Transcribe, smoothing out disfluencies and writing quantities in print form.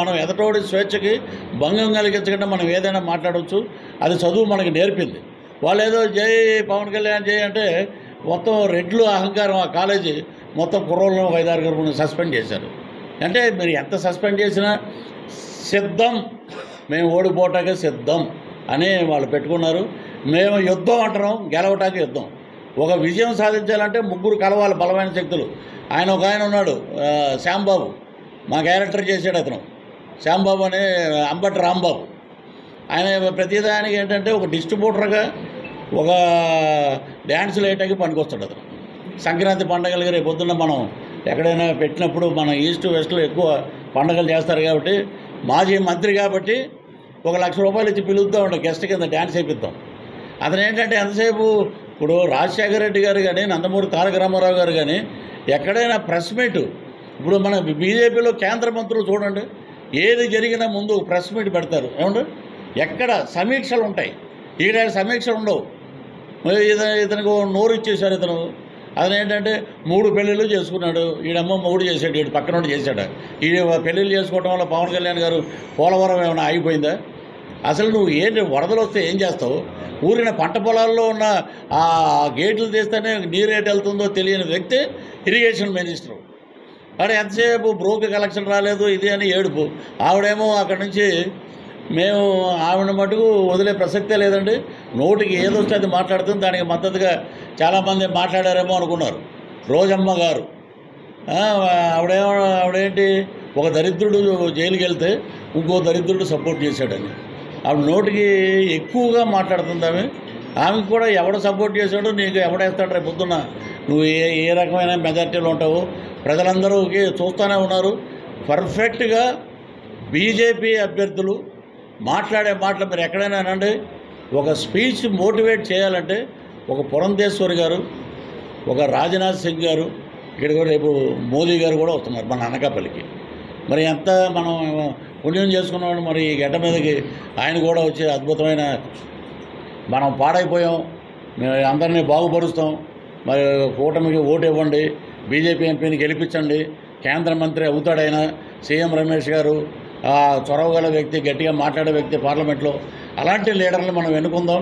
మనం ఎదటోడి స్వేచ్ఛకి భంగం కలిగించకుండా మనం ఏదైనా మాట్లాడవచ్చు. అది చదువు మనకి నేర్పింది. వాళ్ళు ఏదో జై పవన్ కళ్యాణ్ జై అంటే మొత్తం రెడ్లు అహంకారం ఆ కాలేజీ మొత్తం కుర్రోళ్ళను 5-6 సస్పెండ్ చేశారు. అంటే మీరు ఎంత సస్పెండ్ చేసినా సిద్ధం, మేము ఓడిపోవటానికి సిద్ధం అని వాళ్ళు పెట్టుకున్నారు. మేము యుద్ధం అంటున్నాం, గెలవటానికి యుద్ధం. ఒక విజయం సాధించాలంటే ముగ్గురు కలవాలి, బలమైన శక్తులు. ఒక ఆయన ఉన్నాడు, శ్యాంబాబు, మా క్యారెక్టర్ చేశాడు అతను. శ్యాంబాబు అనే అంబటి రాంబాబు. ఆయన ప్రతిదానికి ఏంటంటే ఒక డిస్ట్రిబ్యూటర్గా ఒక డ్యాన్సులు వేయటానికి పనికొస్తాడు అతను. సంక్రాంతి పండగలకి రేపు పొద్దున్న మనం ఎక్కడైనా పెట్టినప్పుడు మన ఈస్ట్ వెస్ట్లో ఎక్కువ పండగలు చేస్తారు కాబట్టి మాజీ మంత్రి కాబట్టి ₹1,00,000 ఇచ్చి పిలుద్దాం, గెస్ట్ కింద డ్యాన్స్ వేయిద్దాం. అతను ఏంటంటే ఎంతసేపు ఇప్పుడు రాజశేఖర రెడ్డి గారు కానీ నందమూరి తారక రామారావు గారు కానీ ఎక్కడైనా ప్రెస్ మీట్, ఇప్పుడు మన బీజేపీలో కేంద్ర మంత్రులు చూడండి, ఏది జరిగినా ముందు ప్రెస్ మీట్ పెడతారు. ఏమంటే ఎక్కడ సమీక్షలు ఉంటాయి, ఈడ సమీక్షలు ఉండవు. ఇతనికి నోరు ఇచ్చేశారు. అతను ఏంటంటే 3 పెళ్ళిళ్ళు చేసుకున్నాడు. ఈడమ్మ 3 చేశాడు, ఈడు పక్కన చేశాడు. ఈ పెళ్ళిళ్ళు చేసుకోవడం వల్ల పవన్ కళ్యాణ్ గారు పోలవరం ఏమైనా ఆగిపోయిందా? అసలు నువ్వు ఏంటి, వరదలు వస్తే ఏం చేస్తావు? ఊరిన పంట పొలాల్లో ఉన్న ఆ గేట్లు తీస్తేనే నీరు ఎటు వెళ్తుందో తెలియని వ్యక్తి ఇరిగేషన్ మినిస్టరు. కానీ ఎంతసేపు బ్రోక్ కలెక్షన్ రాలేదు ఇది అని ఏడుపు. ఆవిడేమో అక్కడి నుంచి మేము ఆవిడ మటుకు వదిలే ప్రసక్తే లేదండి. నోటికి ఏదొస్తే అది మాట్లాడుతుంది. దానికి మద్దతుగా చాలామంది మాట్లాడారేమో అనుకున్నారు. రోజమ్మ గారు ఆవిడేంటి, ఒక దరిద్రుడు జైలుకి వెళ్తే ఇంకో దరిద్రుడు సపోర్ట్ చేశాడని ఆవిడ నోటికి ఎక్కువగా మాట్లాడుతుంది. ఆమెకు కూడా ఎవడ సపోర్ట్ చేశాడో నీకు ఎవడేస్తాడు రేపు పొద్దున్న, నువ్వు ఏ రకమైన మెజార్టీలో ఉంటావో ప్రజలందరూ చూస్తూనే ఉన్నారు. పర్ఫెక్ట్గా బీజేపీ అభ్యర్థులు మాట్లాడే మాటలు మీరు ఎక్కడైనా అనండి. ఒక స్పీచ్ మోటివేట్ చేయాలంటే ఒక పురంధేశ్వరి గారు, ఒక రాజ్నాథ్ సింగ్ గారు, ఇక్కడ కూడా రేపు మోదీ గారు కూడా వస్తున్నారు మన అనకాపల్లికి. మరి ఎంత మనం పుణ్యం చేసుకున్నాడు. మరి ఈ గడ్డ మీదకి ఆయన కూడా వచ్చి అద్భుతమైన, మనం పాడైపోయాం, మేము అందరినీ బాగుపరుస్తాం, మరి కూటమికి ఓటు ఇవ్వండి, బీజేపీ ఎంపీని గెలిపించండి, కేంద్ర మంత్రి అవుతాడైనా, సీఎం రమేష్ గారు చొరవ గల వ్యక్తి, గట్టిగా మాట్లాడే వ్యక్తి పార్లమెంట్లో, అలాంటి లీడర్ని మనం ఎన్నుకుందాం.